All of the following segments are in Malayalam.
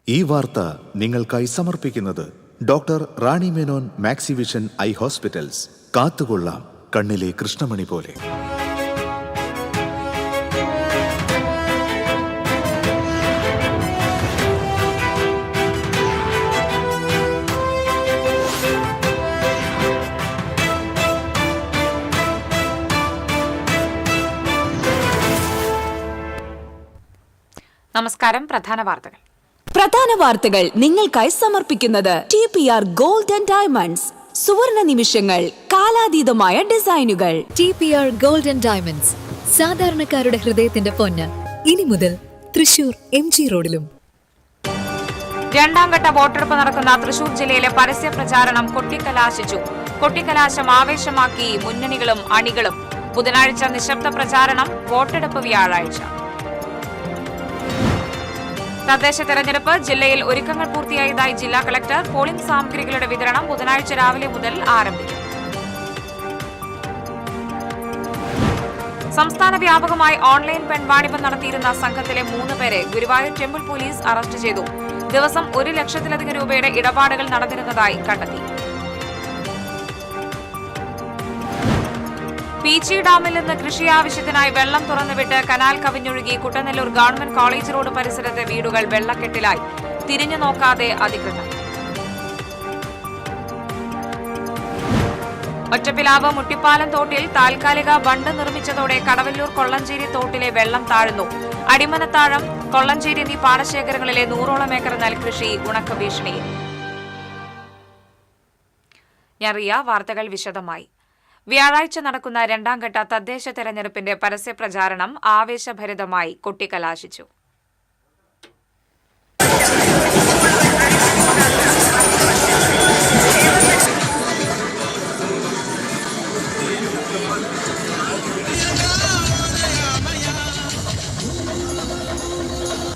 ഈ വാർത്ത നിങ്ങൾക്കായി സമർപ്പിക്കുന്നത് doctor Rani Menon Maxivision I hospitals. കാത്തുകൊള്ളാം കണ്ണിലെ കൃഷ്ണമണി പോലെ. നമസ്കാരം. പ്രധാന വാർത്തകൾ നിങ്ങൾക്കായി സമർപ്പിക്കുന്നത് TPR ഗോൾഡ് ആൻഡ് ഡയമണ്ട്സ്. സുവർണ നിമിഷങ്ങൾ, കാലാതീതമായ ഡിസൈനുകൾ. TPR ഗോൾഡ് ആൻഡ് ഡയമണ്ട്സ്, സാധാരണക്കാരുടെ ഹൃദയത്തിന്റെ പൊന്ന്. ഇനി മുതൽ തൃശൂർ MG റോഡിലും. രണ്ടാം ഘട്ട വോട്ടെടുപ്പ് നടക്കുന്ന തൃശൂർ ജില്ലയിലെ പരസ്യ പ്രചാരണം കൊട്ടിക്കലാശിച്ചു. കൊട്ടിക്കലാശം ആവേശമാക്കി മുന്നണികളും അണികളും. ബുധനാഴ്ച നിശബ്ദ പ്രചാരണം, വോട്ടെടുപ്പ് വ്യാഴാഴ്ച. തദ്ദേശ തെരഞ്ഞെടുപ്പ് ജില്ലയിൽ ഒരുക്കങ്ങൾ പൂർത്തിയായതായി ജില്ലാ കളക്ടർ. പോളിംഗ് സാമഗ്രികളുടെ വിതരണം ബുധനാഴ്ച രാവിലെ മുതൽ ആരംഭിക്കും. സംസ്ഥാന വ്യാപകമായി ഓൺലൈൻ പെൺവാണിഭം നടത്തിയിരുന്ന സംഘത്തിലെ 3 പേരെ ഗുരുവായൂർ ടെമ്പിൾ പോലീസ് അറസ്റ്റ് ചെയ്തു. ദിവസം 1 ലക്ഷത്തിലധികം രൂപയുടെ ഇടപാടുകൾ നടന്നിരുന്നതായി കണ്ടെത്തി. പീച്ചി ഡാമിൽ നിന്ന് കൃഷി ആവശ്യത്തിനായി വെള്ളം തുറന്നുവിട്ട് കനാൽ കവിഞ്ഞൊഴുകി കുട്ടനെല്ലൂർ ഗവൺമെന്റ് കോളേജ് റോഡ് പരിസരത്തെ വീടുകൾ വെള്ളക്കെട്ടിലായി. തിരിഞ്ഞു നോക്കാതെ അധികൃതർ. ഒറ്റപ്പിലാവ് മുട്ടിപ്പാലം തോട്ടിൽ താൽക്കാലിക ബണ്ട് നിർമ്മിച്ചതോടെ കടവല്ലൂർ കൊള്ളഞ്ചേരി തോട്ടിലെ വെള്ളം താഴ്ന്നു. അടിമനത്താഴം, കൊള്ളഞ്ചേരി എന്നീ പാടശേഖരങ്ങളിലെ 100ഓളം ഏക്കർ നെൽകൃഷി ഉണക്ക ഭീഷണിയിൽ. വാർത്തകൾ വിശദമായി. വ്യാഴാഴ്ച നടക്കുന്ന രണ്ടാം ഘട്ട തദ്ദേശ തെരഞ്ഞെടുപ്പിന്റെ പരസ്യ പ്രചാരണം ആവേശഭരിതമായി കൊട്ടിക്കലാശിച്ചു.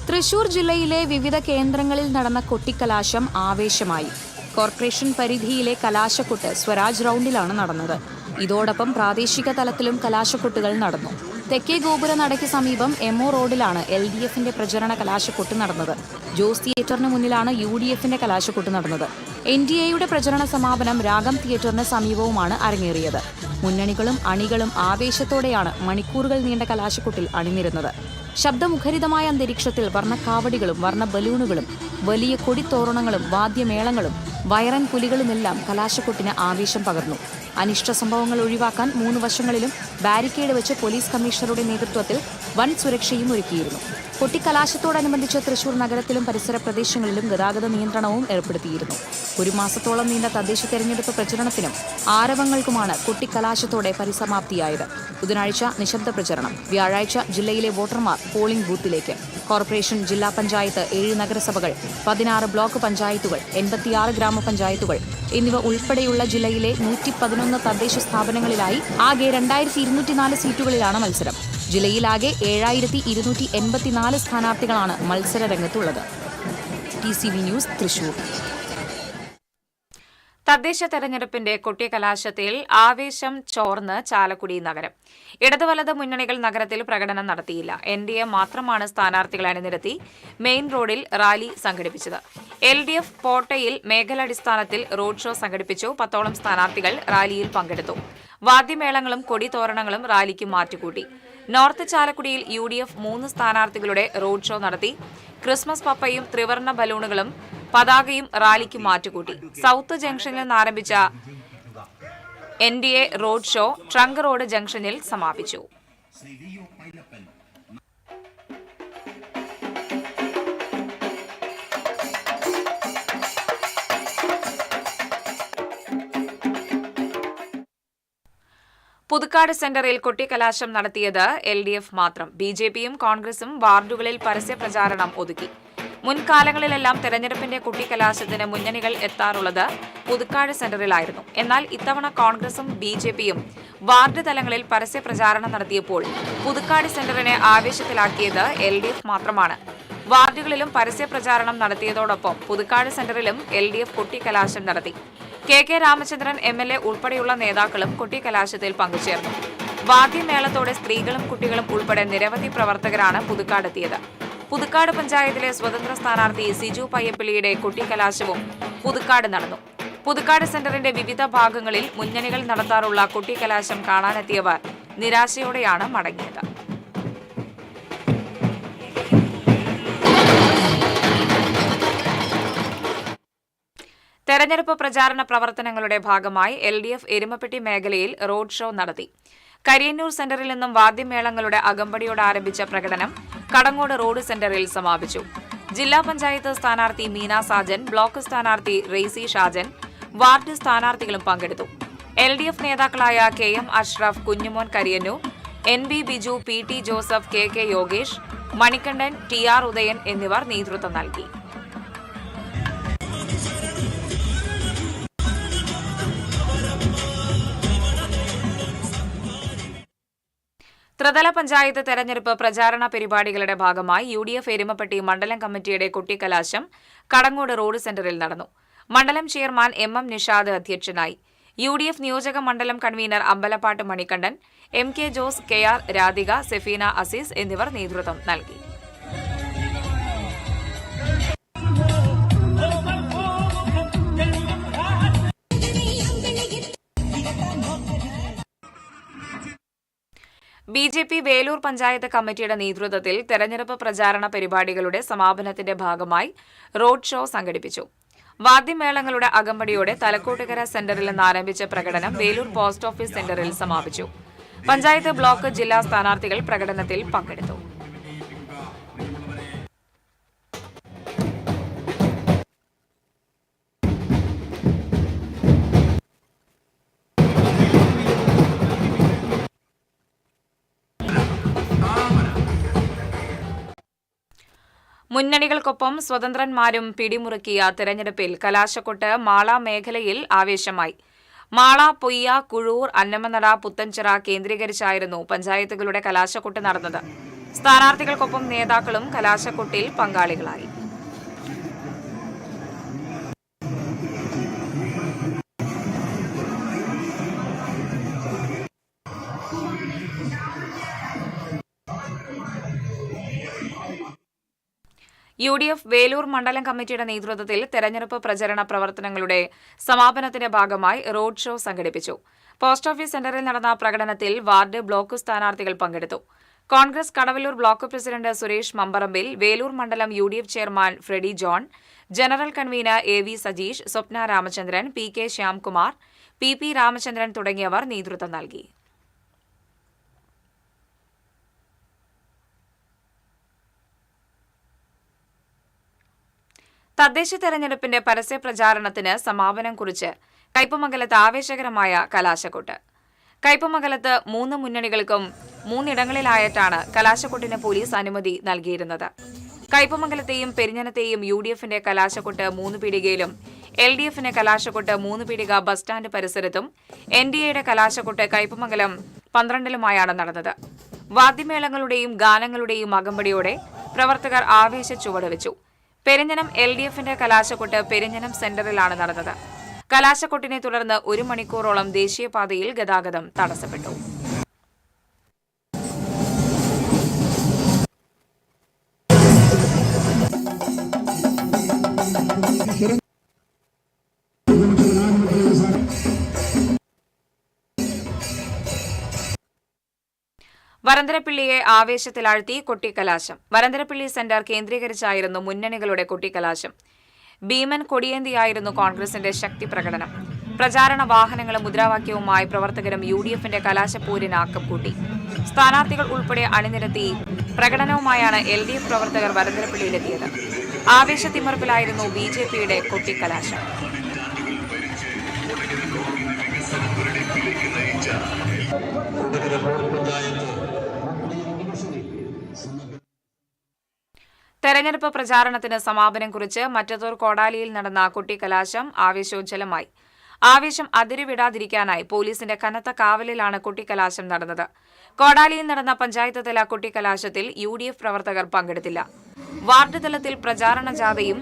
തൃശൂർ ജില്ലയിലെ വിവിധ കേന്ദ്രങ്ങളിൽ നടന്ന കൊട്ടിക്കലാശം ആവേശമായി. കോർപ്പറേഷൻ പരിധിയിലെ കലാശക്കൊട്ട് സ്വരാജ് റൌണ്ടിലാണ് നടന്നത്. ഇതോടൊപ്പം പ്രാദേശിക തലത്തിലും കലാശക്കൊട്ടുകൾ നടന്നു. തെക്കേ ഗോപുര നടയ്ക്ക് സമീപം MO റോഡിലാണ് LDFന്റെ പ്രചരണ കലാശക്കൊട്ട് നടന്നത്. ജോസ് തിയേറ്ററിന് മുന്നിലാണ് UDFന്റെ കലാശക്കൊട്ട് നടന്നത്. NDAയുടെ പ്രചരണ സമാപനം രാഗം തിയേറ്ററിന് സമീപവുമാണ് അരങ്ങേറിയത്. മുന്നണികളും അണികളും ആവേശത്തോടെയാണ് മണിക്കൂറുകൾ നീണ്ട കലാശക്കൊട്ടിൽ അണിനിരുന്നത്. ശബ്ദമുഖരിതമായ അന്തരീക്ഷത്തിൽ വർണ്ണക്കാവടികളും വർണ്ണ ബലൂണുകളും വലിയ കൊടിത്തോരണങ്ങളും വാദ്യമേളങ്ങളും വയറൻ പുലികളുമെല്ലാം കലാശക്കൊട്ടിന് ആവേശം പകർന്നു. അനിഷ്ട സംഭവങ്ങൾ ഒഴിവാക്കാൻ 3 വശങ്ങളിലും ബാരിക്കേഡ് വെച്ച് പോലീസ് കമ്മീഷണറുടെ നേതൃത്വത്തിൽ വൻ സുരക്ഷയും ഒരുക്കിയിരുന്നു. കൊട്ടിക്കലാശത്തോടനുബന്ധിച്ച് തൃശൂർ നഗരത്തിലും പരിസര പ്രദേശങ്ങളിലും ഗതാഗത നിയന്ത്രണവും ഏർപ്പെടുത്തിയിരുന്നു. 1 മാസത്തോളം നീണ്ട തദ്ദേശ തെരഞ്ഞെടുപ്പ് പ്രചരണത്തിനും ആരവങ്ങൾക്കുമാണ് കൊട്ടിക്കലാശത്തോടെ പരിസമാപ്തിയായത്. ബുധനാഴ്ച നിശബ്ദ പ്രചരണം, വ്യാഴാഴ്ച ജില്ലയിലെ വോട്ടർമാർ പോളിംഗ് ബൂത്തിലേക്ക്. കോർപ്പറേഷൻ, ജില്ലാ പഞ്ചായത്ത്, 7 നഗരസഭകൾ, 16 ബ്ലോക്ക് പഞ്ചായത്തുകൾ, 86 ഗ്രാമപഞ്ചായത്തുകൾ എന്നിവ ഉൾപ്പെടെയുള്ള ജില്ലയിലെ 111 തദ്ദേശ സ്ഥാപനങ്ങളിലായി ആകെ 2204 സീറ്റുകളിലാണ് മത്സരം. ജില്ലയിലാകെ 7284 സ്ഥാനാർത്ഥികളാണ് മത്സര രംഗത്തുള്ളത്. TCV news, Thrissur. തദ്ദേശ തെരഞ്ഞെടുപ്പിന്റെ കൊട്ടിക്കലാശത്തിൽ ആവേശം ചോർന്ന് ചാലക്കുടി നഗരം. ഇടത് വലത് മുന്നണികൾ നഗരത്തിൽ പ്രകടനം നടത്തിയില്ല. NDA മാത്രമാണ് സ്ഥാനാർത്ഥികളെ അണിനിരത്തി മെയിൻ റോഡിൽ റാലി സംഘടിപ്പിച്ചത്. LDF പോട്ടയിൽ മേഖലാടിസ്ഥാനത്തിൽ റോഡ് ഷോ സംഘടിപ്പിച്ചു. 10ഓളം സ്ഥാനാർത്ഥികൾ റാലിയിൽ പങ്കെടുത്തു. വാദ്യമേളങ്ങളും കൊടിതോരണങ്ങളും റാലിക്ക് മാറ്റുകൂട്ടി. നോർത്ത് ചാലക്കുടിയിൽ UDF 3 സ്ഥാനാർത്ഥികളുടെ റോഡ് ഷോ നടത്തി. ക്രിസ്മസ് പപ്പയും ത്രിവർണ്ണ ബലൂണുകളും പതാകയും റാലിക്ക് മാറ്റുകൂട്ടി. സൌത്ത് ജംഗ്ഷനിൽ നിന്ന് ആരംഭിച്ച NDA road show trunk road ജംഗ്ഷനിൽ സമാപിച്ചു. പുതുക്കാട് സെന്ററിൽ കൊട്ടിക്കലാശം നടത്തിയത് LDF മാത്രം. BJPയും കോൺഗ്രസും വാർഡുകളിൽ പരസ്യ പ്രചാരണം ഒതുക്കി. മുൻകാലങ്ങളിലെല്ലാം തെരഞ്ഞെടുപ്പിന്റെ കൊട്ടിക്കലാശത്തിന് മുന്നണികൾ എത്താറുള്ളത് പുതുക്കാട് സെന്ററിലായിരുന്നു. എന്നാൽ ഇത്തവണ കോൺഗ്രസും BJPയും വാർഡ് തലങ്ങളിൽ പരസ്യ പ്രചാരണം നടത്തിയപ്പോൾ പുതുക്കാട് സെന്ററിനെ ആവേശത്തിലാക്കിയത് LDF മാത്രമാണ്. വാർഡുകളിലും പരസ്യ പ്രചാരണം നടത്തിയതോടൊപ്പം പുതുക്കാട് സെന്ററിലും LDF കൊട്ടിക്കലാശം നടത്തി. KK രാമചന്ദ്രൻ MLA ഉൾപ്പെടെയുള്ള നേതാക്കളും കൊട്ടിക്കലാശത്തിൽ പങ്കുചേർന്നു. വാദ്യമേളത്തോടെ സ്ത്രീകളും കുട്ടികളും ഉൾപ്പെടെ നിരവധി പ്രവർത്തകരാണ് പുതുക്കാടെത്തിയത്. പുതുക്കാട് പഞ്ചായത്തിലെ സ്വതന്ത്ര സ്ഥാനാർത്ഥി സിജു പയ്യപ്പിള്ളിയുടെ കൊട്ടിക്കലാശവും പുതുക്കാട് നടന്നു. പുതുക്കാട് സെന്ററിന്റെ വിവിധ ഭാഗങ്ങളിൽ മുന്നണികൾ നടത്താറുള്ള കൊട്ടിക്കലാശം കാണാനെത്തിയവർ നിരാശയോടെയാണ് മടങ്ങിയത്. തെരഞ്ഞെടുപ്പ് പ്രചാരണ പ്രവർത്തനങ്ങളുടെ ഭാഗമായി LDF എരുമപ്പെട്ടി മേഖലയിൽ റോഡ് ഷോ നടത്തി. കരിയന്നൂർ സെന്ററിൽ നിന്നും വാദ്യമേളങ്ങളുടെ അകമ്പടിയോടെ ആരംഭിച്ച പ്രകടനം കടങ്ങോട് റോഡ് സെന്ററിൽ സമാപിച്ചു. ജില്ലാ പഞ്ചായത്ത് സ്ഥാനാർത്ഥി മീന സാജൻ, ബ്ലോക്ക് സ്ഥാനാർത്ഥി റെയ്സി ഷാജൻ, വാർഡ് സ്ഥാനാർത്ഥികളും പങ്കെടുത്തു. LDF നേതാക്കളായ KM Ashraf, Kunjumon Kariyannur, NB Biju, PT Joseph, KK Yogesh, Manikandan, TR Udayan എന്നിവർ നേതൃത്വം നൽകി. ത്രിതല പഞ്ചായത്ത് തെരഞ്ഞെടുപ്പ് പ്രചാരണ പരിപാടികളുടെ ഭാഗമായി UDF എരുമപ്പെട്ടി മണ്ഡലം കമ്മിറ്റിയുടെ കൊട്ടിക്കലാശം കടങ്ങോട് റോഡ് സെന്ററിൽ നടന്നു. മണ്ഡലം ചെയർമാൻ MM നിഷാദ് അധ്യക്ഷനായി. UDF നിയോജക മണ്ഡലം convener Ambalappattu Manikandan, MK Jose, KR Radhika, Sefeena Azeez എന്നിവർ നേതൃത്വം നൽകി. BJP വേലൂർ പഞ്ചായത്ത് കമ്മിറ്റിയുടെ നേതൃത്വത്തിൽ തെരഞ്ഞെടുപ്പ് പ്രചാരണ പരിപാടികളുടെ സമാപനത്തിന്റെ ഭാഗമായി റോഡ് ഷോ സംഘടിപ്പിച്ചു. വാദ്യമേളങ്ങളുടെ അകമ്പടിയോടെ തലക്കോട്ടുകര സെന്ററിൽ നിന്ന് ആരംഭിച്ച പ്രകടനം വേലൂർ പോസ്റ്റ് ഓഫീസ് സെന്ററിൽ സമാപിച്ചു. പഞ്ചായത്ത്, ബ്ലോക്ക്, ജില്ലാ സ്ഥാനാർത്ഥികൾ പ്രകടനത്തിൽ പങ്കെടുത്തു. മുന്നണികൾക്കൊപ്പം സ്വതന്ത്രന്മാരും പിടിമുറുക്കിയ തെരഞ്ഞെടുപ്പിൽ കലാശക്കൊട്ട് മാള മേഖലയിൽ ആവേശമായി. മാള, പൊയ്യ, കുഴൂർ, അന്നമനട, പുത്തൻചിറ കേന്ദ്രീകരിച്ചായിരുന്നു പഞ്ചായത്തുകളുടെ കലാശക്കൊട്ട് നടന്നത്. സ്ഥാനാർത്ഥികൾക്കൊപ്പം നേതാക്കളും കലാശക്കൊട്ടിൽ പങ്കാളികളായി. UDF വേലൂർ മണ്ഡലം കമ്മിറ്റിയുടെ നേതൃത്വത്തിൽ തെരഞ്ഞെടുപ്പ് പ്രചരണ പ്രവർത്തനങ്ങളുടെ സമാപനത്തിന്റെ ഭാഗമായി റോഡ് ഷോ സംഘടിപ്പിച്ചു. പോസ്റ്റ് ഓഫീസ് സെന്ററിൽ നടന്ന പ്രകടനത്തിൽ വാർഡ്, ബ്ലോക്ക് സ്ഥാനാർത്ഥികൾ പങ്കെടുത്തു. കോൺഗ്രസ് കടവല്ലൂർ ബ്ലോക്ക് പ്രസിഡന്റ് സുരേഷ് മമ്പറമ്പിൽ, വേലൂർ മണ്ഡലം UDF chairman Freddy John, general convener AV Sajeesh, Swapna Ramachandran, PK Shyamkumar, PP Ramachandran തുടങ്ങിയവർ നേതൃത്വം നൽകി. തദ്ദേശ തെരഞ്ഞെടുപ്പിന്റെ പരസ്യ പ്രചാരണത്തിന് സമാപനം കുറിച്ച് കയ്പമംഗലത്ത് ആവേശകരമായ കലാശക്കൊട്ട്. കയ്പമംഗലത്ത് 3 മുന്നണികൾക്കും 3 ഇടങ്ങളിലായിട്ടാണ് കലാശക്കൊട്ടിന് പോലീസ് അനുമതി നൽകിയിരുന്നത്. കയ്പമംഗലത്തെയും പെരിഞ്ഞനത്തെയും UDFന്റെ കലാശക്കൊട്ട് 3 പീടികയിലും, LDFന്റെ കലാശക്കൊട്ട് 3 പീടിക ബസ് സ്റ്റാൻഡ് പരിസരത്തും, NDAയുടെ കലാശക്കൊട്ട് കയ്പമംഗലം 12-ലുമായാണ് നടന്നത്. വാദ്യമേളങ്ങളുടെയും ഗാനങ്ങളുടെയും അകമ്പടിയോടെ പ്രവർത്തകർ ആവേശ ചുവടുവെച്ചു. പെരിഞ്ഞനം LDFന്റെ കലാശക്കൊട്ട് പെരിഞ്ഞനം സെന്ററിലാണ് നടന്നത്. കലാശക്കൊട്ടിനെ തുടർന്ന് 1 മണിക്കൂറോളം ദേശീയപാതയിൽ ഗതാഗതം തടസ്സപ്പെട്ടു. വരന്തരപ്പിള്ളിയെ ആവേശത്തിലാഴ്ത്തി കൊട്ടിക്കലാശം. വരന്തരപ്പിള്ളി സെന്റർ കേന്ദ്രീകരിച്ചായിരുന്നു മുന്നണികളുടെ കൊട്ടിക്കലാശം. ഭീമൻ കൊടിയേന്തിയായിരുന്നു കോൺഗ്രസിന്റെ ശക്തി പ്രകടനം. പ്രചാരണ വാഹനങ്ങളും മുദ്രാവാക്യവുമായി പ്രവർത്തകരും UDFന്റെ കലാശപ്പൂരിന് ആക്കം കൂട്ടി. സ്ഥാനാർത്ഥികൾ ഉൾപ്പെടെ അണിനിരത്തി പ്രകടനവുമായാണ് LDF പ്രവർത്തകർ വരന്തരപ്പിള്ളിയിലെത്തിയത്. ആവേശത്തിമർപ്പിലായിരുന്നു BJPയുടെ കൊട്ടിക്കലാശം. തെരഞ്ഞെടുപ്പ് പ്രചാരണത്തിന് സമാപനം കുറിച്ച് മറ്റത്തൂർ കോടാലിയിൽ നടന്ന കൊട്ടിക്കലാശം ആവേശോജ്വലമായി. ആവേശം അതിരുവിടാതിരിക്കാനായി പോലീസിന്റെ കനത്ത കാവലിലാണ് കൊട്ടിക്കലാശം നടന്നത്. കോടാലിയിൽ നടന്ന പഞ്ചായത്ത് തല കൊട്ടിക്കലാശത്തിൽ UDF പ്രവർത്തകർ പങ്കെടുത്തില്ല. വാർഡ് തലത്തിൽ പ്രചാരണ ജാഥയും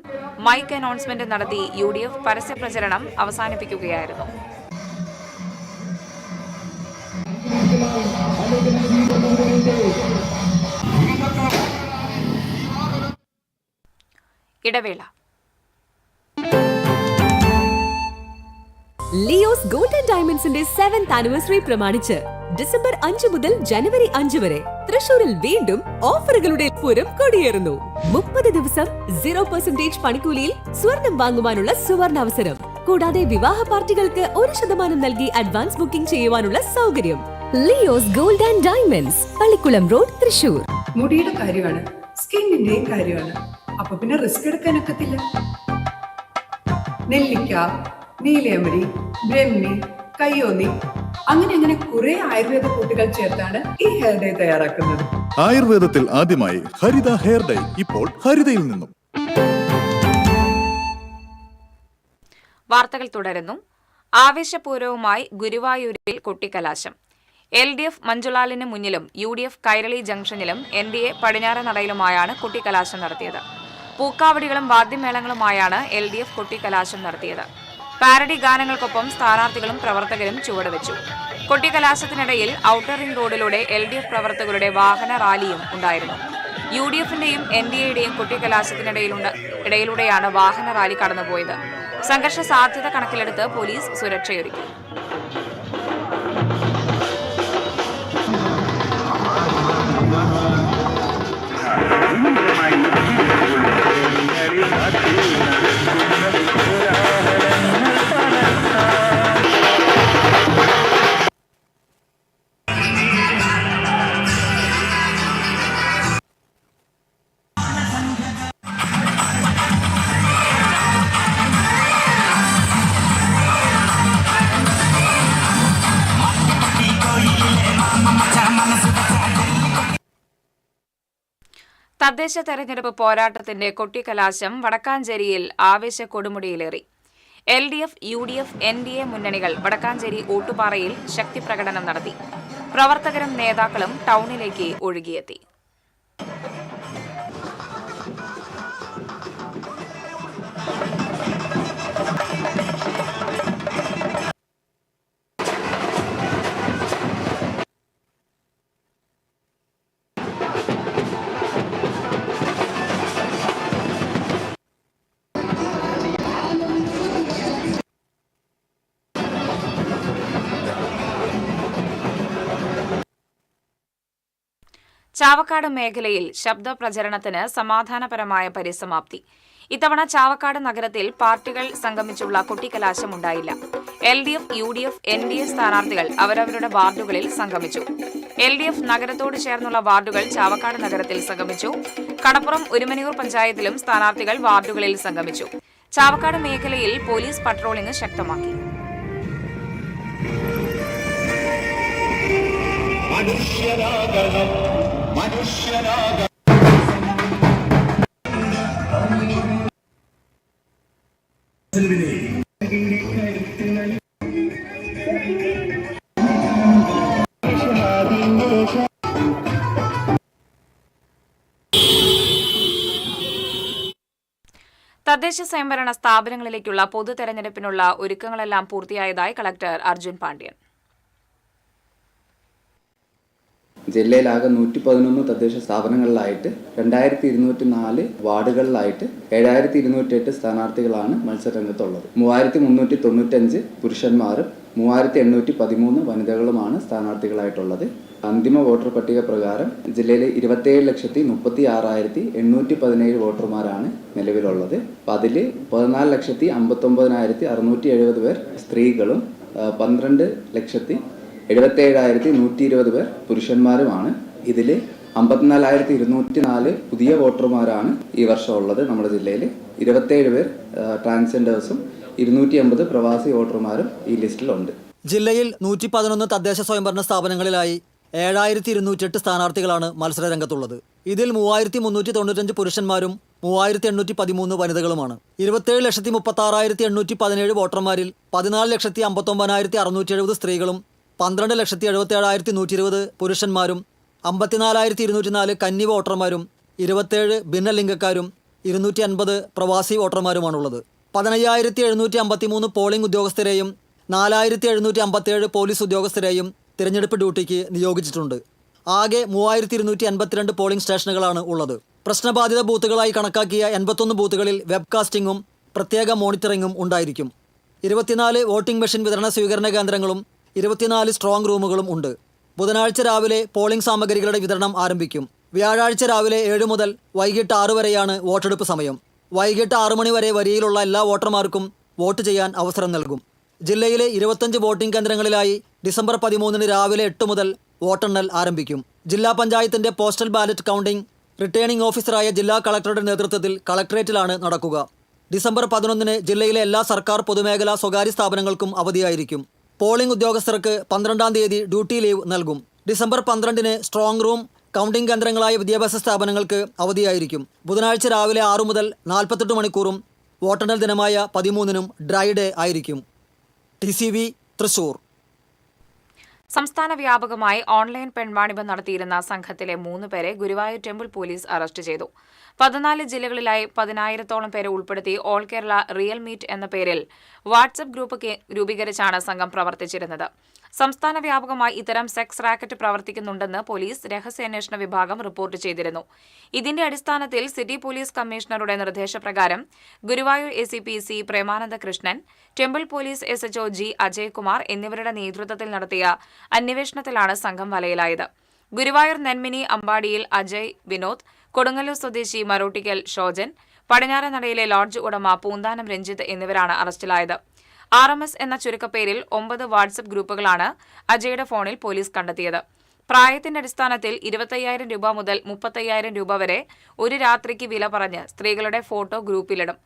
മൈക്ക് അനൗൺസ്മെന്റ് നടത്തി UDF പരസ്യപ്രചരണം അവസാനിപ്പിക്കുകയായിരുന്നു. ഇടവേള. ലിയോസ് ഗോൾഡ് ആൻഡ് ഡയമണ്ട്സിന്റെ 7th ആനിവേഴ്സറി പ്രമാണിച്ച് ഡിസംബർ 5 മുതൽ ജനുവരി 5 വരെ തൃശൂരിൽ വീണ്ടും ഓഫറുകളുടെ പൂരം കൊടിയേറുന്നു. 30 ദിവസം 0% പണിക്കൂലിയിൽ സ്വർണം വാങ്ങുവാനുള്ള സുവർണാവസരം. കൂടാതെ വിവാഹ പാർട്ടികൾക്ക് 1% നൽകി അഡ്വാൻസ് ബുക്കിംഗ് ചെയ്യുവാനുള്ള സൗകര്യം. Leo's gold and diamonds, Pallikkulam road, Thrissur. മുടിയുടെ കാര്യമാണ്, സ്കിന്നിന്റെയും കാര്യമാണ്. അപ്പൊ പിന്നെ റിസ്ക് എടുക്കാനൊക്കത്തില്ല. നെല്ലിക്ക, നീലയമരി, ബ്രഹ്മി, കയ്യോന്നി, അങ്ങനെ കുറെ ആയുർവേദ കൂട്ടുകൾ ചേർത്താണ് ഈ ഹെയർ ഡേ തയ്യാറാക്കുന്നത്. ആയുർവേദത്തിൽ ആദ്യമായി ഹരിത ഹെയർ ഡേ ഇപ്പോൾ ഹരിതയിൽ നിന്നും. വാർത്തകൾ തുടരുന്നു. ആവേശപൂർവ്വമായി ഗുരുവായൂരിൽ കൊട്ടിക്കലാശം. LDF മഞ്ജുലാലിന് മുന്നിലും UDF കൈരളി ജംഗ്ഷനിലും NDA പടിഞ്ഞാറ നടയിലുമായാണ് കൊട്ടിക്കലാശം നടത്തിയത്. പൂക്കാവടികളും വാദ്യമേളങ്ങളുമായാണ് LDF കൊട്ടിക്കലാശം നടത്തിയത്. പാരഡി ഗാനങ്ങൾക്കൊപ്പം സ്ഥാനാർത്ഥികളും പ്രവർത്തകരും ചുവടുവെച്ചു. കൊട്ടിക്കലാശത്തിനിടയിൽ ഔട്ടർ റിംഗ് റോഡിലൂടെ LDF പ്രവർത്തകരുടെ വാഹന റാലിയും ഉണ്ടായിരുന്നു. UDFന്റെയും NDAയുടെയും കൊട്ടിക്കലാശത്തിനിടയിലൂടെയാണ് വാഹന റാലി കടന്നുപോയത്. സംഘർഷ സാധ്യത കണക്കിലെടുത്ത് പോലീസ് സുരക്ഷയൊരുക്കി. തദ്ദേശ തെരഞ്ഞെടുപ്പ് പോരാട്ടത്തിന്റെ കൊട്ടിക്കലാശം വടക്കാഞ്ചേരിയിൽ ആവേശ കൊടുമുടിയിലേറി. LDF, UDF, NDA മുന്നണികൾ വടക്കാഞ്ചേരി ഓട്ടുപാറയിൽ ശക്തിപ്രകടനം നടത്തി. പ്രവർത്തകരും നേതാക്കളും ടൗണിലേക്ക് ഒഴുകിയെത്തി. ചാവക്കാട് മേഖലയിൽ ശബ്ദ പ്രചരണത്തിന് സമാധാനപരമായ പരിസമാപ്തി. ഇത്തവണ ചാവക്കാട് നഗരത്തിൽ പാർട്ടികൾ സംഗമിച്ചുള്ള കൊട്ടിക്കലാശം ഉണ്ടായില്ല. LDF, UDF, NDA സ്ഥാനാർത്ഥികൾ അവരവരുടെ വാർഡുകളിൽ സംഗമിച്ചു. LDF നഗരത്തോട് ചേർന്നുള്ള വാർഡുകൾ ചാവക്കാട് നഗരത്തിൽ സംഗമിച്ചു. കടപ്പുറം ഒരുമനിയൂർ പഞ്ചായത്തിലും സ്ഥാനാർത്ഥികൾ വാർഡുകളിൽ സംഗമിച്ചു. ചാവക്കാട് മേഖലയിൽ പോലീസ് പട്രോളിംഗ് ശക്തമാക്കി. തദ്ദേശ സ്വയംഭരണ സ്ഥാപനങ്ങളിലേക്കുള്ള പൊതു തെരഞ്ഞെടുപ്പിനുള്ള ഒരുക്കങ്ങളെല്ലാം പൂർത്തിയായതായി കളക്ടർ അർജുൻ പാണ്ഡ്യൻ. ജില്ലയിലാകെ 111 തദ്ദേശ സ്ഥാപനങ്ങളിലായിട്ട് 2204 വാർഡുകളിലായിട്ട് 7208 സ്ഥാനാർത്ഥികളാണ് മത്സരരംഗത്തുള്ളത്. 3395 പുരുഷന്മാരും 3813 വനിതകളുമാണ് സ്ഥാനാർത്ഥികളായിട്ടുള്ളത്. അന്തിമ വോട്ടർ പട്ടിക പ്രകാരം ജില്ലയിലെ 27,56,817 വോട്ടർമാരാണ് നിലവിലുള്ളത്. അതിൽ 14,59,670 പേർ സ്ത്രീകളും 12,77,120 പേർ പുരുഷന്മാരുമാണ്. ഇതിൽ 54,204 പുതിയ വോട്ടർമാരാണ് ഈ വർഷം ഉള്ളത്. നമ്മുടെ ജില്ലയിൽ 27 പേർ ട്രാൻസ്ജെൻഡേഴ്സും 280 പ്രവാസി വോട്ടർമാരും ഈ ലിസ്റ്റിലുണ്ട്. ജില്ലയിൽ 111 തദ്ദേശ സ്വയംഭരണ സ്ഥാപനങ്ങളിലായി 7,208 സ്ഥാനാർത്ഥികളാണ് മത്സരരംഗത്തുള്ളത്. ഇതിൽ 3,395 പുരുഷന്മാരും 3,813 വനിതകളുമാണ്. 27,36,817 വോട്ടർമാരിൽ 14,59,670 സ്ത്രീകളും 12,77,120 പുരുഷന്മാരും 54,204 കന്നി വോട്ടർമാരും 27 ഭിന്നലിംഗക്കാരും 250 പ്രവാസി വോട്ടർമാരുമാണുള്ളത്. 15,753 പോളിംഗ് ഉദ്യോഗസ്ഥരെയും 4,757 പോലീസ് ഉദ്യോഗസ്ഥരെയും തിരഞ്ഞെടുപ്പ് ഡ്യൂട്ടിക്ക് നിയോഗിച്ചിട്ടുണ്ട്. ആകെ 3,252 പോളിംഗ് സ്റ്റേഷനുകളാണ് ഉള്ളത്. പ്രശ്നബാധിത ബൂത്തുകളായി കണക്കാക്കിയ 81 ബൂത്തുകളിൽ വെബ്കാസ്റ്റിംഗും പ്രത്യേക മോണിറ്ററിംഗും ഉണ്ടായിരിക്കും. 24 വോട്ടിംഗ് മെഷീൻ വിതരണ സ്വീകരണ കേന്ദ്രങ്ങളും 24 സ്ട്രോങ് റൂമുകളും ഉണ്ട്. ബുധനാഴ്ച രാവിലെ പോളിംഗ് സാമഗ്രികളുടെ വിതരണം ആരംഭിക്കും. വ്യാഴാഴ്ച രാവിലെ 7 മുതൽ വൈകിട്ട് 6 വരെയാണ് വോട്ടെടുപ്പ് സമയം. വൈകിട്ട് 6 മണി വരെ വരിയിലുള്ള എല്ലാ വോട്ടർമാർക്കും വോട്ട് ചെയ്യാൻ അവസരം നൽകും. ജില്ലയിലെ 25 വോട്ടിംഗ് കേന്ദ്രങ്ങളിലായി ഡിസംബർ 13 രാവിലെ 8 മുതൽ വോട്ടെണ്ണൽ ആരംഭിക്കും. ജില്ലാ പഞ്ചായത്തിന്റെ പോസ്റ്റൽ ബാലറ്റ് കൗണ്ടിംഗ് റിട്ടേണിംഗ് ഓഫീസറായ ജില്ലാ കളക്ടറുടെ നേതൃത്വത്തിൽ കളക്ടറേറ്റിലാണ് നടക്കുക. ഡിസംബർ 11 ജില്ലയിലെ എല്ലാ സർക്കാർ പൊതുമേഖലാ സ്വകാര്യ സ്ഥാപനങ്ങൾക്കും അവധിയായിരിക്കും. പോളിംഗ് ഉദ്യോഗസ്ഥർക്ക് 12-ാം തീയതി ഡ്യൂട്ടി ലീവ് നൽകും. ഡിസംബർ 12 സ്ട്രോങ് റൂം കൗണ്ടിംഗ് കേന്ദ്രങ്ങളായ വിദ്യാഭ്യാസ സ്ഥാപനങ്ങൾക്ക് അവധിയായിരിക്കും. ബുധനാഴ്ച രാവിലെ 6 മുതൽ 48 മണിക്കൂറും വോട്ടെണ്ണൽ ദിനമായ 13-നും ഡ്രൈ ഡേ ആയിരിക്കും. TCV തൃശൂർ. സംസ്ഥാന വ്യാപകമായി ഓൺലൈൻ പെൺവാണിഭം നടത്തിയിരുന്ന സംഘത്തിലെ 3 പേരെ ഗുരുവായൂർ ടെമ്പിൾ പോലീസ് അറസ്റ്റ് ചെയ്തു. 14 ജില്ലകളിലായി 10,000-ഓളം പേരെ ഉൾപ്പെടുത്തി ഓൾ കേരള റിയൽ മീറ്റ് എന്ന പേരിൽ വാട്സ്ആപ്പ് ഗ്രൂപ്പ് രൂപീകരിച്ചാണ് സംഘം പ്രവർത്തിച്ചിരുന്നത്. സംസ്ഥാന വ്യാപകമായി ഇത്തരം സെക്സ് റാക്കറ്റ് പ്രവർത്തിക്കുന്നുണ്ടെന്ന് പോലീസ് രഹസ്യാന്വേഷണ വിഭാഗം റിപ്പോർട്ട് ചെയ്തിരുന്നു. ഇതിന്റെ അടിസ്ഥാനത്തിൽ സിറ്റി പോലീസ് കമ്മീഷണറുടെ നിർദ്ദേശപ്രകാരം Guruvayur ACP C Premananda Krishnan, temple police SHO G Ajaykumar എന്നിവരുടെ നേതൃത്വത്തിൽ നടത്തിയ അന്വേഷണത്തിലാണ് സംഘം വലയിലായത്. ഗുരുവായൂർ നെന്മിനി അമ്പാടിയിൽ അജയ് വിനോദ്, കൊടുങ്ങല്ലൂർ സ്വദേശി മറോട്ടിക്കൽ ഷോജൻ, പടിഞ്ഞാറനടയിലെ ലോഡ്ജ് ഉടമ പൂന്താനം രഞ്ജിത്ത് എന്നിവരാണ് അറസ്റ്റിലായത്. RMS എന്ന ചുരുക്കപ്പേരിൽ 9 വാട്സ്ആപ്പ് ഗ്രൂപ്പുകളാണ് അജയുടെ ഫോണിൽ പോലീസ് കണ്ടെത്തിയത്. പ്രായത്തിന്റെ അടിസ്ഥാനത്തിൽ 25,000 രൂപ മുതൽ 35,000 രൂപ വരെ ഒരു രാത്രിക്ക് വില പറഞ്ഞ് സ്ത്രീകളുടെ ഫോട്ടോ ഗ്രൂപ്പിലിടും.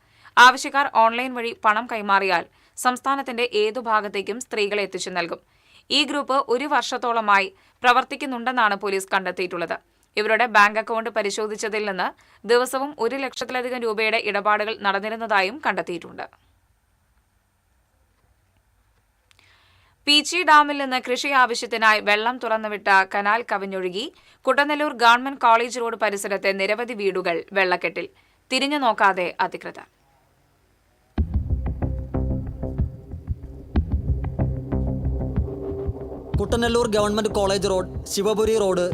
ആവശ്യക്കാർ ഓൺലൈൻ വഴി പണം കൈമാറിയാൽ സംസ്ഥാനത്തിന്റെ ഏതു ഭാഗത്തേക്കും സ്ത്രീകളെ എത്തിച്ചു നൽകും. ഈ ഗ്രൂപ്പ് 1 വർഷത്തോളമായി പ്രവർത്തിക്കുന്നുണ്ടെന്നാണ് പോലീസ് കണ്ടെത്തിയിട്ടുള്ളത്. ഇവരുടെ ബാങ്ക് അക്കൗണ്ട് പരിശോധിച്ചതിൽ നിന്ന് ദിവസവും 1 ലക്ഷത്തിലധികം രൂപയുടെ ഇടപാടുകൾ നടന്നിരുന്നതായും കണ്ടെത്തിയിട്ടുണ്ട്. പീച്ചി ഡാമിൽ നിന്ന് കൃഷി ആവശ്യത്തിനായി വെള്ളം തുറന്നുവിട്ട കനാൽ കവിഞ്ഞൊഴുകി. കുട്ടനെല്ലൂർ ഗവൺമെന്റ് കോളേജ് റോഡ് പരിസരത്തെ നിരവധി വീടുകൾ വെള്ളക്കെട്ടിൽ. തിരിഞ്ഞു നോക്കാതെ അധികൃതർ. Kuttanellur government college road, Shivapuri road,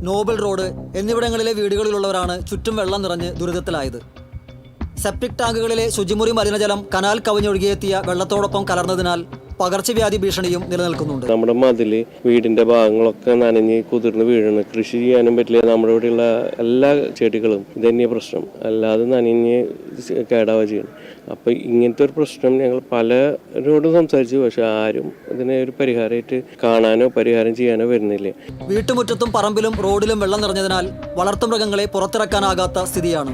Nobel road എന്നിവിടങ്ങളിലെ വീടുകളിലുള്ളവരാണ് ചുറ്റും വെള്ളം നിറഞ്ഞ് ദുരിതത്തിലായത്. സെപ്റ്റിക് ടാങ്കുകളിലെ ശുചിമുറി മലിനജലം കനാൽ കവിഞ്ഞൊഴുകിയെത്തിയ വെള്ളത്തോടൊപ്പം കലർന്നതിനാൽ പകർച്ചവ്യാധി ഭീഷണിയും നിലനിൽക്കുന്നുണ്ട്. നമ്മുടെ മതില് വീടിന്റെ ഭാഗങ്ങളൊക്കെ നനഞ്ഞ് കുതിർന്ന് വീഴുന്നു. കൃഷി ചെയ്യാനും പറ്റില്ല. നമ്മുടെ ഇവിടെയുള്ള എല്ലാ ചെടികളും ഇതന്നെ പ്രശ്നം, അല്ലാതെ നനഞ്ഞ് കേടാവുക ചെയ്യണം. അപ്പം ഇങ്ങനത്തെ ഒരു പ്രശ്നം ഞങ്ങൾ പലരോടും സംസാരിച്ചു, പക്ഷെ ആരും ഇതിനെ ഒരു പരിഹാരമായിട്ട് കാണാനോ പരിഹാരം ചെയ്യാനോ വരുന്നില്ല. വീട്ടുമുറ്റത്തും പറമ്പിലും റോഡിലും വെള്ളം നിറഞ്ഞതിനാൽ വളർത്തുമൃഗങ്ങളെ പുറത്തിറക്കാനാകാത്ത സ്ഥിതിയാണ്.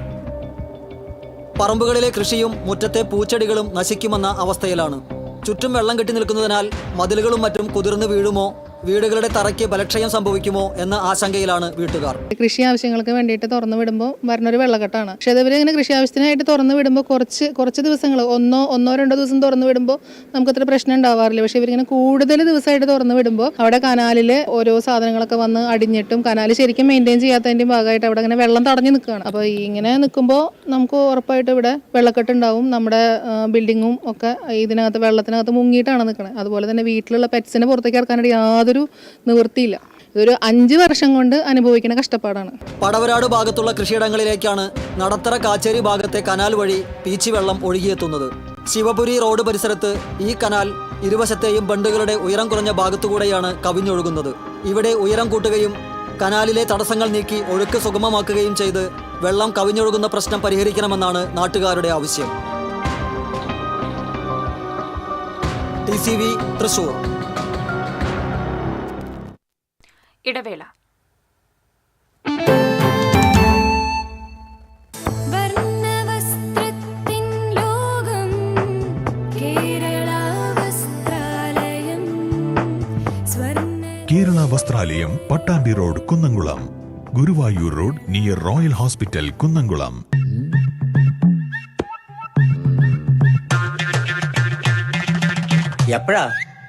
പറമ്പുകളിലെ കൃഷിയും മുറ്റത്തെ പൂച്ചെടികളും നശിക്കുമെന്ന അവസ്ഥയിലാണ്. ചുറ്റും വെള്ളം കെട്ടി നിൽക്കുന്നതിനാൽ മതിലുകളും മറ്റും കുതിർന്ന് വീഴുമോ, വീടുകളുടെ തറയ്ക്ക് ബലക്ഷയം സംഭവിക്കുമോ എന്ന ആശങ്കയിലാണ് വീട്ടുകാർ. കൃഷി ആവശ്യങ്ങൾക്ക് വേണ്ടിയിട്ട് തുറന്നു വിടുമ്പോൾ വരുന്നൊരു വെള്ളക്കെട്ടാണ്. പക്ഷേ അതവർ ഇങ്ങനെ കൃഷി ആവശ്യത്തിനായിട്ട് തുറന്നു വിടുമ്പോൾ കുറച്ച് ദിവസങ്ങൾ 1-2 ദിവസം തുറന്നു വിടുമ്പോൾ നമുക്കത്ര പ്രശ്നം ഉണ്ടാവാറില്ല. പക്ഷേ ഇവരിങ്ങനെ കൂടുതൽ ദിവസമായിട്ട് തുറന്നു വിടുമ്പോൾ അവിടെ കനാലിൽ ഓരോ സാധനങ്ങളൊക്കെ വന്ന് അടിഞ്ഞിട്ടും കനാല് ശരിക്കും മെയിൻറ്റെയിൻ ചെയ്യാത്തതിൻ്റെ ഭാഗമായിട്ട് അവിടെ ഇങ്ങനെ വെള്ളം തടഞ്ഞു നിൽക്കുകയാണ്. അപ്പോൾ ഇങ്ങനെ നിൽക്കുമ്പോൾ നമുക്ക് ഉറപ്പായിട്ട് ഇവിടെ വെള്ളക്കെട്ട് ഉണ്ടാവും. നമ്മുടെ ബിൽഡിങ്ങും ഒക്കെ ഇതിനകത്ത് വെള്ളത്തിനകത്ത് മുങ്ങിയിട്ടാണ് നിൽക്കുന്നത്. അതുപോലെ തന്നെ വീട്ടിലുള്ള പെറ്റ്സിനെ പുറത്തേക്ക് ഇറക്കാനായിട്ട് യാതൊരു നിവൃത്തിയില്ല. ഇതൊരു 5 വർഷം കൊണ്ട് അനുഭവിക്കുന്ന കഷ്ടപ്പാടാണ്. പടവരാട് ഭാഗത്തുള്ള കൃഷിയിടങ്ങളിലേക്കാണ് നടത്തറ കാച്ചേരി ഭാഗത്തെ കനാൽ വഴി പീച്ചി വെള്ളം ഒഴുകിയെത്തുന്നത്. ശിവപുരി റോഡ് പരിസരത്ത് ഈ കനാൽ ഇരുവശത്തെയും ബണ്ടുകളുടെ ഉയരം കുറഞ്ഞ ഭാഗത്തുകൂടെയാണ് കവിഞ്ഞൊഴുകുന്നത്. ഇവിടെ ഉയരം കൂട്ടുകയും കനാലിലെ തടസ്സങ്ങൾ നീക്കി ഒഴുക്ക് സുഗമമാക്കുകയും ചെയ്ത് വെള്ളം കവിഞ്ഞൊഴുകുന്ന പ്രശ്നം പരിഹരിക്കണമെന്നാണ് നാട്ടുകാരുടെ ആവശ്യം. TCV തൃശൂർ. ഇടവേള. Kerala Vasthralayam, Pattambi road, Kunnamkulam. Guruvayur road near royal hospital, Kunnamkulam. എപ്പോഴാ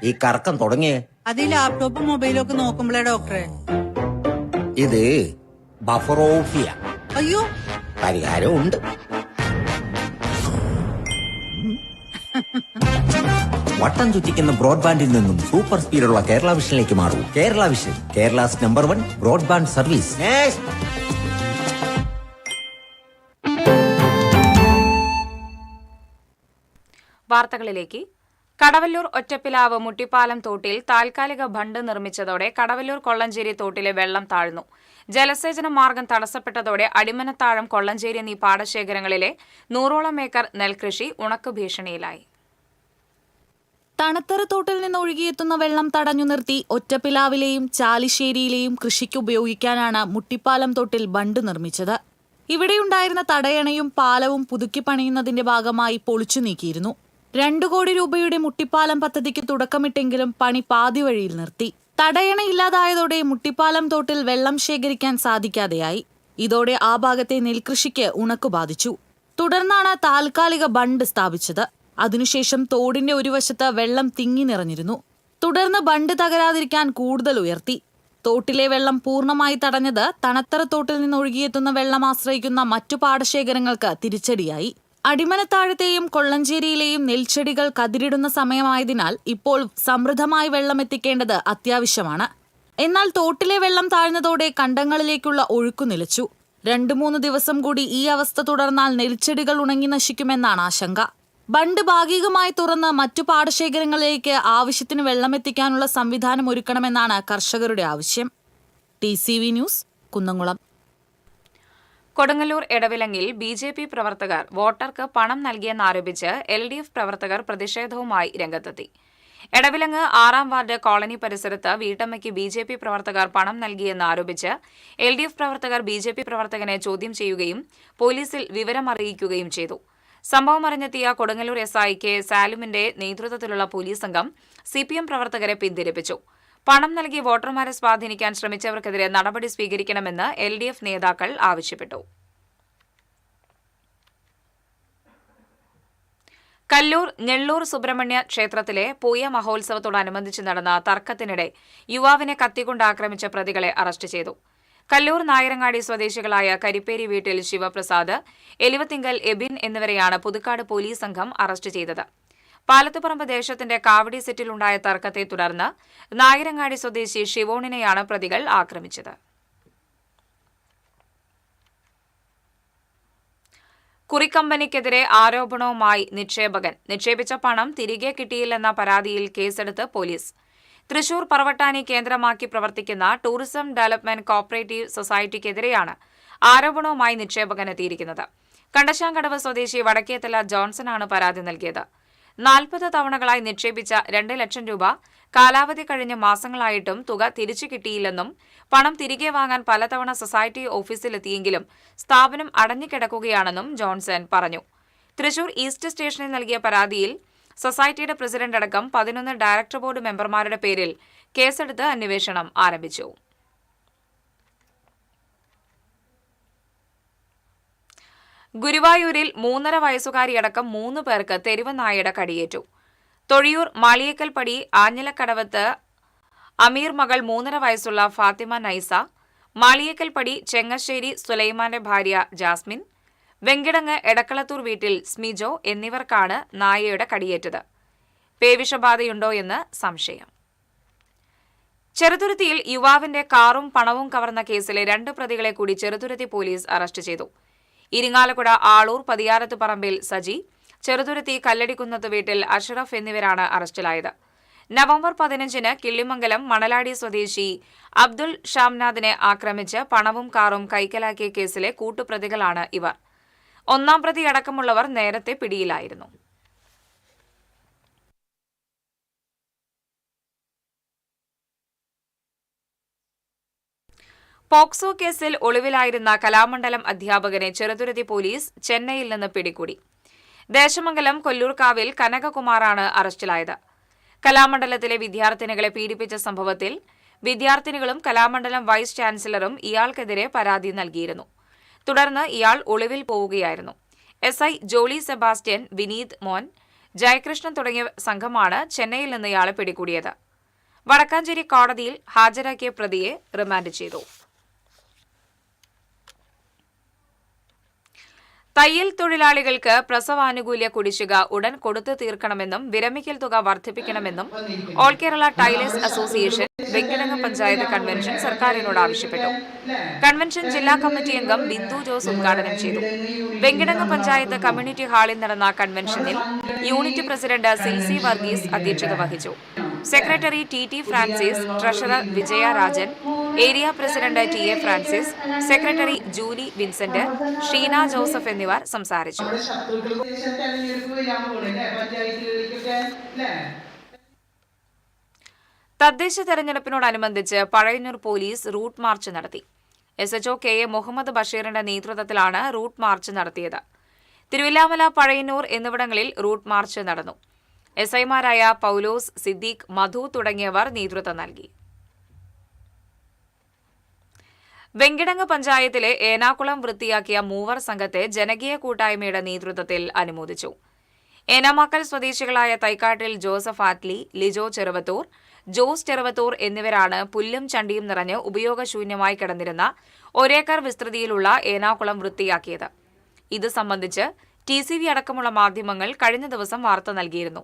ഈ കറക്കം തുടങ്ങിയേ? അത് ലാപ്ടോപ്പും മൊബൈലും ഒക്കെ നോക്കുമ്പോഴേ ഡോക്ടറെ. ഇത് ബഫറോഫിയ. അയ്യോ, പരിഹാരം ഉണ്ട്. വട്ടം ചുറ്റിക്കുന്ന ബ്രോഡ്ബാൻഡിൽ നിന്നും സൂപ്പർ സ്പീഡുള്ള കേരള വിഷനിലേക്ക് മാറൂ. Kerala vision, Kerala's number 1 broadband service. വാർത്തകളിലേക്ക്. കടവല്ലൂർ ഒറ്റപ്പിലാവ് മുട്ടിപ്പാലം തോട്ടിൽ താൽക്കാലിക ബണ്ട് നിർമ്മിച്ചതോടെ കടവല്ലൂർ കൊള്ളഞ്ചേരി തോട്ടിലെ വെള്ളം താഴ്ന്നു. ജലസേചന മാർഗം തടസ്സപ്പെട്ടതോടെ അടിമനത്താഴം, കൊള്ളഞ്ചേരി എന്നീ പാടശേഖരങ്ങളിലെ 100ഓളം ഏക്കർ നെൽകൃഷി ഉണക്ക് ഭീഷണിയിലായി. തണുത്തറ തോട്ടിൽ നിന്ന് ഒഴുകിയെത്തുന്ന വെള്ളം തടഞ്ഞു നിർത്തി ഒറ്റപ്പിലാവിലെയും ചാലിശ്ശേരിയിലെയും കൃഷിക്ക് ഉപയോഗിക്കാനാണ് മുട്ടിപ്പാലം തോട്ടിൽ ബണ്ട് നിർമ്മിച്ചത്. ഇവിടെയുണ്ടായിരുന്ന തടയണയും പാലവും പുതുക്കി പണിയുന്നതിന്റെ ഭാഗമായി പൊളിച്ചു നീക്കിയിരുന്നു. 2 കോടി രൂപയുടെ മുട്ടിപ്പാലം പദ്ധതിക്ക് തുടക്കമിട്ടെങ്കിലും പണി പാതി വഴിയിൽ നിർത്തി. തടയണ ഇല്ലാതായതോടെ മുട്ടിപ്പാലം തോട്ടിൽ വെള്ളം ശേഖരിക്കാൻ സാധിക്കാതെയായി. ഇതോടെ ആ ഭാഗത്തെ നെൽകൃഷിക്ക് ഉണക്ക് ബാധിച്ചു. തുടർന്നാണ് താൽക്കാലിക ബണ്ട് സ്ഥാപിച്ചത്. അതിനുശേഷം തോടിന്റെ ഒരു വശത്ത് വെള്ളം തിങ്ങി നിറഞ്ഞിരുന്നു. തുടർന്ന് ബണ്ട് തകരാതിരിക്കാൻ കൂടുതൽ ഉയർത്തി. തോട്ടിലെ വെള്ളം പൂർണ്ണമായി തടഞ്ഞത് തണുത്തറ തോട്ടിൽ നിന്ന് ഒഴുകിയെത്തുന്ന വെള്ളം ആശ്രയിക്കുന്ന മറ്റു പാടശേഖരങ്ങൾക്ക് തിരിച്ചടിയായി. അടിമനത്താഴത്തെയും കൊള്ളഞ്ചേരിയിലെയും നെൽച്ചെടികൾ കതിരിടുന്ന സമയമായതിനാൽ ഇപ്പോൾ സമൃദ്ധമായി വെള്ളം എത്തിക്കേണ്ടത് അത്യാവശ്യമാണ്. എന്നാൽ തോട്ടിലെ വെള്ളം താഴ്ന്നതോടെ കണ്ടങ്ങളിലേക്കുള്ള ഒഴുക്കു നിലച്ചു. 2-3 ദിവസം കൂടി ഈ അവസ്ഥ തുടർന്നാൽ നെൽച്ചെടികൾ ഉണങ്ങി നശിക്കുമെന്നാണ് ആശങ്ക. ബണ്ട് ഭാഗികമായി തുറന്ന് മറ്റു പാടശേഖരങ്ങളിലേക്ക് ആവശ്യത്തിന് വെള്ളമെത്തിക്കാനുള്ള സംവിധാനം ഒരുക്കണമെന്നാണ് കർഷകരുടെ ആവശ്യം. TCV news, Kunnamkulam. കൊടുങ്ങല്ലൂർ എടവിലങ്ങിൽ BJP പ്രവർത്തകർ വോട്ടർക്ക് പണം നൽകിയെന്നാരോപിച്ച് LDF പ്രവർത്തകർ പ്രതിഷേധവുമായി രംഗത്തെത്തി. എടവിലങ്ങ് 6-ാം വാർഡ് കോളനി പരിസരത്ത് വീട്ടമ്മയ്ക്ക് BJP പ്രവർത്തകർ പണം നൽകിയെന്നാരോപിച്ച് LDF പ്രവർത്തകർ BJP പ്രവർത്തകനെ ചോദ്യം ചെയ്യുകയും പോലീസിൽ വിവരമറിയിക്കുകയും ചെയ്തു. സംഭവം അറിഞ്ഞെത്തിയ കൊടുങ്ങല്ലൂർ SI K സാലുമിന്റെ നേതൃത്വത്തിലുള്ള പോലീസ് സംഘം CPM പ്രവർത്തകരെ പിന്തിരിപ്പിച്ചു. പണം നൽകി വോട്ടർമാരെ സ്വാധീനിക്കാൻ ശ്രമിച്ചവർക്കെതിരെ നടപടി സ്വീകരിക്കണമെന്ന് LDF നേതാക്കൾ ആവശ്യപ്പെട്ടു. കല്ലൂർ ഞെള്ളൂർ സുബ്രഹ്മണ്യ ക്ഷേത്രത്തിലെ പൂയ മഹോത്സവത്തോടനുബന്ധിച്ച് നടന്ന തർക്കത്തിനിടെ യുവാവിനെ കത്തിക്കൊണ്ട് ആക്രമിച്ച പ്രതികളെ അറസ്റ്റ് ചെയ്തു. കല്ലൂർ നായരങ്ങാടി സ്വദേശികളായ കരിപ്പേരി വീട്ടിൽ ശിവപ്രസാദ്, എലിവത്തിങ്കൽ എബിൻ എന്നിവരെയാണ് പുതുക്കാട് പോലീസ് സംഘം അറസ്റ്റ് ചെയ്തത്. പാലത്തുപറമ്പ് ദേശത്തിന്റെ കാവടി സെറ്റിലുണ്ടായ തർക്കത്തെ തുടർന്ന് നായരങ്ങാടി സ്വദേശി ഷിവോണിനെയാണ് പ്രതികൾ ആക്രമിച്ചത്. കുറിക്കമ്പനിക്കെതിരെ ആരോപണവുമായി നിക്ഷേപകൻ. നിക്ഷേപിച്ച പണം തിരികെ കിട്ടിയില്ലെന്ന പരാതിയിൽ കേസെടുത്ത് പോലീസ്. തൃശൂർ പറവട്ടാനി കേന്ദ്രമാക്കി പ്രവർത്തിക്കുന്ന ടൂറിസം ഡെവലപ്മെന്റ് കോപ്പറേറ്റീവ് സൊസൈറ്റിക്കെതിരെയാണ് ആരോപണവുമായി നിക്ഷേപകനെത്തിയിരിക്കുന്നത്. കണ്ടശാങ്കടവ് സ്വദേശി വടക്കേത്തല ജോൺസണാണ് പരാതി നൽകിയത്. 40 തവണകളായി നിക്ഷേപിച്ച 2 ലക്ഷം രൂപ കാലാവധി കഴിഞ്ഞ മാസങ്ങളായിട്ടും തുക തിരിച്ചു കിട്ടിയില്ലെന്നും പണം തിരികെ വാങ്ങാൻ പലതവണ സൊസൈറ്റി ഓഫീസിലെത്തിയെങ്കിലും സ്ഥാപനം അടഞ്ഞുകിടക്കുകയാണെന്നും ജോൺസൺ പറഞ്ഞു. തൃശൂർ ഈസ്റ്റ് സ്റ്റേഷനിൽ നൽകിയ പരാതിയിൽ സൊസൈറ്റിയുടെ പ്രസിഡന്റ് അടക്കം 11 ഡയറക്ടർ ബോർഡ് മെമ്പർമാരുടെ പേരിൽ കേസെടുത്ത് അന്വേഷണം ആരംഭിച്ചു. ഗുരുവായൂരിൽ 3.5 വയസ്സുകാരിയടക്കം 3 പേർക്ക് തെരുവ് നായയുടെ കടിയേറ്റു. തൊഴിയൂർ മാളിയേക്കൽപ്പടി ആഞ്ഞിലക്കടവത്ത് അമീർ മകൾ 3.5 വയസ്സുള്ള ഫാത്തിമ നൈസ, മാളിയേക്കൽപ്പടി ചെങ്ങശ്ശേരി സുലൈമാന്റെ ഭാര്യ ജാസ്മിൻ, വെങ്കിടങ്ങ് എടക്കളത്തൂർ വീട്ടിൽ സ്മിജോ എന്നിവർക്കാണ് നായയുടെ കടിയേറ്റത്. പേവിഷബാധയുണ്ടോ എന്ന് സംശയം. ചെറുതുരുത്തിയിൽ യുവാവിന്റെ കാറും പണവും കവർന്ന കേസിലെ 2 പ്രതികളെ കൂടി ചെറുതുരുത്തി പോലീസ് അറസ്റ്റ് ചെയ്തു. ഇരിങ്ങാലക്കുട ആളൂർ പതിയാരത്ത് പറമ്പിൽ സജി, ചെറുതുരുത്തി കല്ലടിക്കുന്നത്ത് വീട്ടിൽ അഷ്റഫ് എന്നിവരാണ് അറസ്റ്റിലായത്. നവംബർ 15-ന് കിള്ളിമംഗലം മണലാടി സ്വദേശി അബ്ദുൾ ഷാംനാദിനെ ആക്രമിച്ച് പണവും കാറും കൈക്കലാക്കിയ കേസിലെ കൂട്ടുപ്രതികളാണ് ഇവർ. 1-ാം പ്രതി അടക്കമുള്ളവർ നേരത്തെ പിടിയിലായിരുന്നു. പോക്സോ കേസിൽ ഒളിവിലായിരുന്ന കലാമണ്ഡലം അധ്യാപകനെ ചെറുതുരുത്തി പോലീസ് ചെന്നൈയിൽ നിന്ന് പിടികൂടി. ദേശമംഗലം കൊല്ലൂർക്കാവിൽ കനകകുമാറാണ് അറസ്റ്റിലായത്. കലാമണ്ഡലത്തിലെ വിദ്യാർത്ഥിനികളെ പീഡിപ്പിച്ച സംഭവത്തിൽ വിദ്യാർത്ഥിനികളും കലാമണ്ഡലം വൈസ് ചാൻസലറും ഇയാൾക്കെതിരെ പരാതി നൽകിയിരുന്നു. തുടർന്ന് ഇയാൾ ഒളിവിൽ പോവുകയായിരുന്നു. SI ജോളി സെബാസ്റ്റ്യൻ, വിനീത് മോൻ, ജയകൃഷ്ണൻ തുടങ്ങിയ സംഘമാണ് ചെന്നൈയിൽ നിന്ന് ഇയാളെ പിടികൂടിയത്. വടക്കാഞ്ചേരി കോടതിയിൽ ഹാജരാക്കിയ പ്രതിയെ റിമാൻഡ് ചെയ്തു. തയ്യൽ തൊഴിലാളികൾക്ക് പ്രസവാനുകൂല്യ കുടിശ്ശിക ഉടൻ കൊടുത്തു തീർക്കണമെന്നും വിരമിക്കൽ തുക വർദ്ധിപ്പിക്കണമെന്നും all Kerala tailors association Venkitangu panchayat convention സർക്കാരിനോട് ആവശ്യപ്പെട്ടു. കൺവെൻഷൻ ജില്ലാ കമ്മിറ്റി അംഗം ബിന്ദു ജോസ് ഉദ്ഘാടനം ചെയ്തു. വെങ്കിടങ്ങ് പഞ്ചായത്ത് കമ്മ്യൂണിറ്റി ഹാളിൽ നടന്ന കൺവെൻഷനിൽ യൂണിറ്റ് പ്രസിഡന്റ് സിൽസി വർഗീസ് അധ്യക്ഷത വഹിച്ചു. Secretary T Francis, treasurer Vijaya Rajan, area president T A. Francis, secretary Julie Vincent, Sheena Joseph എന്നിവർ സംസാരിച്ചു. തദ്ദേശ തെരഞ്ഞെടുപ്പിനോടനുബന്ധിച്ച് പഴയന്നൂർ പോലീസ് റൂട്ട് മാർച്ച് നടത്തി. SHO KA മുഹമ്മദ് ബഷീറിന്റെ നേതൃത്വത്തിലാണ് റൂട്ട് മാർച്ച് നടത്തിയത്. തിരുവില്ലാമല, പഴയന്നൂർ എന്നിവിടങ്ങളിൽ റൂട്ട് മാർച്ച് നടന്നു. SIമാരായ പൌലോസ്, സിദ്ദീഖ്, മധു തുടങ്ങിയവർ നേതൃത്വം നൽകി. വെങ്കിടങ്ങ് പഞ്ചായത്തിലെ ഏനാകുളം വൃത്തിയാക്കിയ മൂവർ സംഘത്തെ ജനകീയ കൂട്ടായ്മയുടെ നേതൃത്വത്തിൽ അനുമോദിച്ചു. ഏനാമാക്കൽ സ്വദേശികളായ തൈക്കാട്ടിൽ ജോസഫ് ആറ്റ്ലി, ലിജോ ചെറുവത്തൂർ, ജോസ് ചെറുവത്തൂർ എന്നിവരാണ് പുല്ലും ചണ്ടിയും നിറഞ്ഞ് ഉപയോഗശൂന്യമായി കിടന്നിരുന്ന ഒരേക്കർ വിസ്തൃതിയിലുള്ള ഏനാകുളം വൃത്തിയാക്കിയത്. ഇത് സംബന്ധിച്ച് TCV അടക്കമുള്ള മാധ്യമങ്ങൾ കഴിഞ്ഞ ദിവസം വാർത്ത നൽകിയിരുന്നു.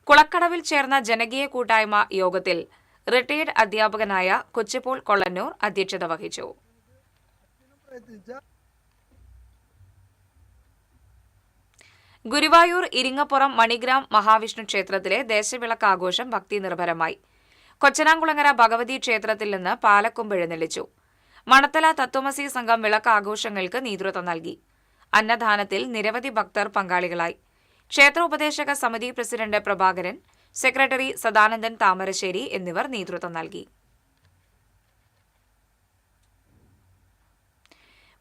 കുളക്കടവിൽ ചേർന്ന ജനകീയ കൂട്ടായ്മ യോഗത്തിൽ റിട്ടയർഡ് അധ്യാപകനായ കൊച്ചിപ്പോൾ കൊള്ളന്നൂർ അധ്യക്ഷത വഹിച്ചു. ഗുരുവായൂർ ഇരിങ്ങപ്പുറം മണിഗ്രാം മഹാവിഷ്ണു ക്ഷേത്രത്തിലെ ദേശവിളക്ക് ആഘോഷം ഭക്തി നിർഭരമായി. കൊച്ചനാംകുളങ്ങര ഭഗവതി ക്ഷേത്രത്തിൽ നിന്ന് പാലക്കൊമ്പ് എഴുന്നള്ളിച്ചു. മണത്തല തത്വമസി സംഘം വിളക്ക് ആഘോഷങ്ങൾക്ക് നേതൃത്വം നൽകി. അന്നദാനത്തിൽ നിരവധി ഭക്തർ പങ്കാളികളായി. ക്ഷേത്ര ഉപദേശക സമിതി പ്രസിഡന്റ് പ്രഭാകരൻ, സെക്രട്ടറി സദാനന്ദൻ താമരശ്ശേരി എന്നിവർ നേതൃത്വം നൽകി.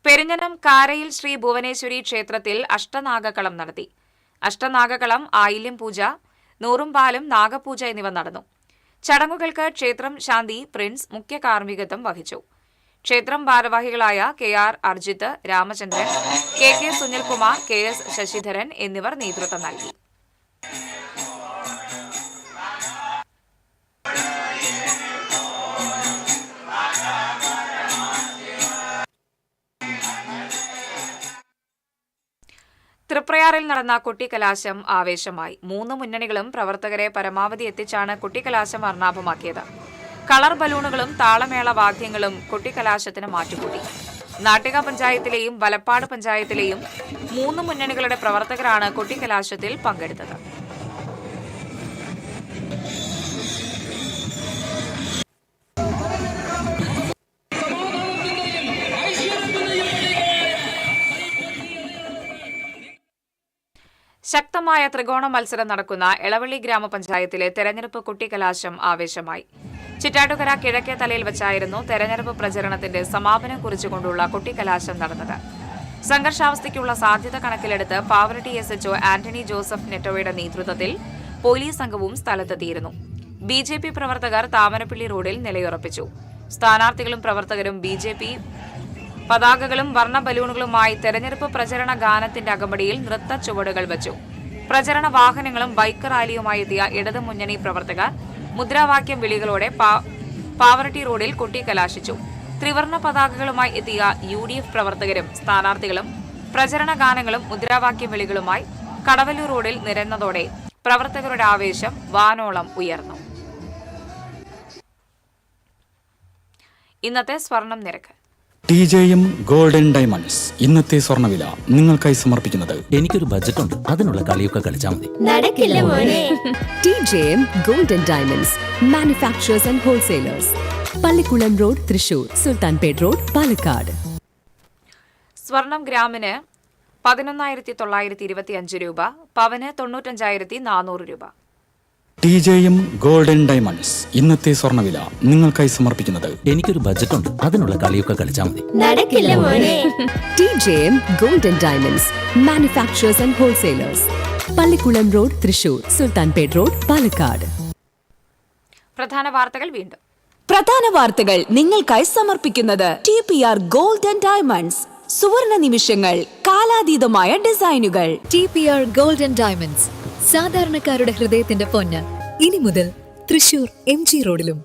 പെരിഞ്ഞനം കാരയിൽ ശ്രീ ഭുവനേശ്വരി ക്ഷേത്രത്തിൽ അഷ്ടനാഗക്കളം നടത്തി. അഷ്ടനാഗക്കളം, ആയില്യം പൂജ, നൂറുംപാലും, നാഗപൂജ എന്നിവ നടന്നു. ചടങ്ങുകൾക്ക് ക്ഷേത്രം ശാന്തി പ്രിൻസ് മുഖ്യ കാർമ്മികത്വം വഹിച്ചു. ക്ഷേത്രം ഭാരവാഹികളായ KR Arjith, Ramachandran, KK Sunilkumar, KS Sasidharan എന്നിവർ നേതൃത്വം നൽകി. തൃപ്രയാറിൽ നടന്ന കുട്ടിക്കലാശം ആവേശമായി. 3 മുന്നണികളും പ്രവർത്തകരെ പരമാവധി എത്തിച്ചാണ് കുട്ടിക്കലാശം വർണ്ണാഭമാക്കിയത്. കളർ ബലൂണുകളും താളമേള വാദ്യങ്ങളും കുട്ടിക്കലാശത്തിന് മാറ്റുകൂട്ടി. നാട്ടിക പഞ്ചായത്തിലെയും വലപ്പാട് പഞ്ചായത്തിലെയും 3 മുന്നണികളുടെ പ്രവർത്തകരാണ് കുട്ടിക്കലാശത്തിൽ പങ്കെടുത്തത്. ശക്തമായ ത്രികോണ മത്സരം നടക്കുന്ന എളവള്ളി ഗ്രാമപഞ്ചായത്തിലെ തെരഞ്ഞെടുപ്പ് കുട്ടിക്കലാശം ആവേശമായി. ചിറ്റാട്ടുകര കിഴക്കേ തലയിൽ വെച്ചായിരുന്നു തെരഞ്ഞെടുപ്പ് പ്രചരണത്തിന്റെ സമാപനം കുറിച്ചുകൊണ്ടുള്ള കുട്ടിക്കലാശം നടന്നത്. സംഘർഷാവസ്ഥയ്ക്കുള്ള സാധ്യത കണക്കിലെടുത്ത് പാവറട്ടി SHO ആന്റണി ജോസഫ് നെറ്റോയുടെ നേതൃത്വത്തിൽ പോലീസ് സംഘവും സ്ഥലത്തെത്തിയിരുന്നു. BJP പ്രവർത്തകർ താമരപ്പള്ളി റോഡിൽ നിലയുറപ്പിച്ചു. സ്ഥാനാർത്ഥികളും പ്രവർത്തകരും BJP പതാകകളും വർണ്ണ ബലൂണുകളുമായി തെരഞ്ഞെടുപ്പ് പ്രചരണ ഗാനത്തിന്റെ അകമ്പടിയിൽ നൃത്ത ചുവടുകൾ വച്ചു. പ്രചരണ വാഹനങ്ങളും ബൈക്ക് റാലിയുമായി എത്തിയ ഇടതു മുന്നണി പ്രവർത്തകർ മുദ്രാവാക്യം വിളികളോടെ പാവറട്ടി റോഡിൽ കൊട്ടിക്കലാശിച്ചു. ത്രിവർണ്ണ പതാകകളുമായി എത്തിയ UDF പ്രവർത്തകരും സ്ഥാനാർത്ഥികളും പ്രചരണ ഗാനങ്ങളും മുദ്രാവാക്യം വിളികളുമായി കടവല്ലൂർ റോഡിൽ നിരന്നതോടെ പ്രവർത്തകരുടെ ആവേശം വാനോളം ഉയർന്നു. ഇന്നത്തെ സ്വർണം നിരക്ക്. TJM ഗോൾഡൻ ഡയമണ്ട്സ് ഇന്നത്തെ സ്വർണ്ണവില നിങ്ങൾക്കായി സമർപ്പിക്കുന്നത്. എനിക്കൊരു ബജറ്റ് ഉണ്ട്, അതിനുള്ള കളിയൊക്കെ കളിച്ചാൽ മതി. TJM golden diamonds manufacturers and wholesalers, Pallikkulam road, Thrissur, Sultanpet road, Palakkad. സ്വർണം ഗ്രാമിന് 11,925 രൂപ, പവന് 95,400 രൂപ. TJM ഗോൾഡൻ ഡയമണ്ട്സ് ഇന്നത്തെ സ്വർണ്ണവില നിങ്ങൾക്കായി സമർപ്പിക്കുന്നത്. എനിക്കൊരു ബജറ്റ് ഉണ്ട്, അതിനുള്ള കളിയൊക്കെ കളിച്ചാൽ മതി. TJM golden diamonds manufacturers and wholesalers, Pallikkulam road, Thrissur, Sultanpet road, Palakkad. പ്രധാന വാർത്തകൾ വീണ്ടും. പ്രധാന വാർത്തകൾ നിങ്ങൾക്കായി സമർപ്പിക്കുന്നത് TPR ഗോൾഡൻ ഡയമണ്ട്സ്. സുവർണ നിമിഷങ്ങൾ, കാലാതീതമായ ഡിസൈനുകൾ. TPR ഗോൾഡൻ ഡയമണ്ട്സ്, സാധാരണക്കാരുടെ ഹൃദയത്തിന്റെ പൊന്ന്. ഇനി മുതൽ തൃശൂർ MG റോഡിലും.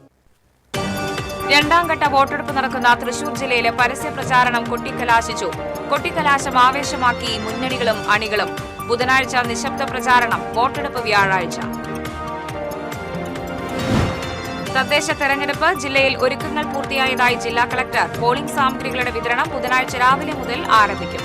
രണ്ടാം ഘട്ട വോട്ടെടുപ്പ് നടക്കുന്ന തൃശൂർ ജില്ലയിലെ പരസ്യ പ്രചാരണം കൊട്ടിക്കലാശിച്ചു. കൊട്ടിക്കലാശം ആവേശമാക്കി മുന്നണികളും അണികളും. ബുധനാഴ്ച നിശബ്ദ പ്രചാരണം, വോട്ടെടുപ്പ് വ്യാഴാഴ്ച. തദ്ദേശ തെരഞ്ഞെടുപ്പ് ജില്ലയിൽ ഒരുക്കങ്ങൾ പൂർത്തിയായതായി ജില്ലാ കളക്ടർ. പോളിംഗ് സാമഗ്രികളുടെ വിതരണം ബുധനാഴ്ച രാവിലെ മുതൽ ആരംഭിക്കും.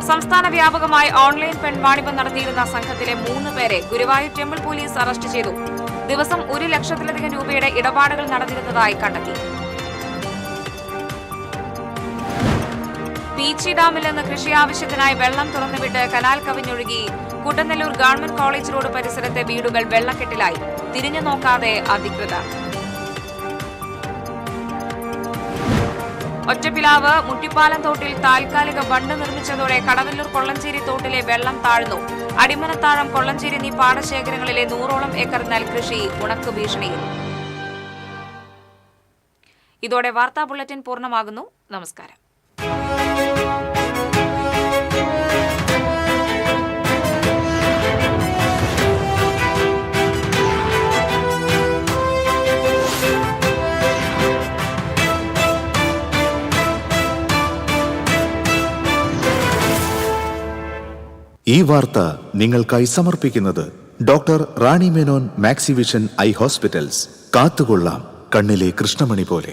സംസ്ഥാന വ്യാപകമായി ഓൺലൈൻ പെൺവാണിഭം നടത്തിയിരുന്ന സംഘത്തിലെ 3 പേരെ ഗുരുവായൂർ ടെമ്പിൾ പോലീസ് അറസ്റ്റ് ചെയ്തു. ദിവസം 1 ലക്ഷത്തിലധികം രൂപയുടെ ഇടപാടുകൾ നടന്നിരുന്നതായി കണ്ടെത്തി. പീച്ചി ഡാമിൽ നിന്ന് കൃഷി ആവശ്യത്തിനായി വെള്ളം തുറന്നുവിട്ട് കനാൽ കവിഞ്ഞൊഴുകി കുട്ടനെല്ലൂർ ഗവൺമെന്റ് കോളേജ് റോഡ് പരിസരത്തെ വീടുകൾ വെള്ളക്കെട്ടിലായി. തിരിഞ്ഞു നോക്കാതെ അധികൃതർ. ഒറ്റപ്പിലാവ് മുട്ടിപ്പാലം തോട്ടിൽ താൽക്കാലിക ബണ്ട് നിർമ്മിച്ചതോടെ കടവല്ലൂർ കൊള്ളഞ്ചേരി തോട്ടിലെ വെള്ളം താഴ്ന്നു. അടിമനത്താഴം കൊള്ളഞ്ചേരി എന്നീ പാടശേഖരങ്ങളിലെ 100ഓളം ഏക്കർ നെൽകൃഷി ഉണക്ക് ഭീഷണിയിൽ. ഇതോടെ വാർത്താ ബുള്ളറ്റിൻ പൂർണ്ണമാകുന്നു. നമസ്കാരം. ഈ വാർത്ത നിങ്ങൾക്കായി സമർപ്പിക്കുന്നത് doctor Rani Menon Maxivision I hospitals. കാത്തുകൊള്ളാം കണ്ണിലെ കൃഷ്ണമണി പോലെ.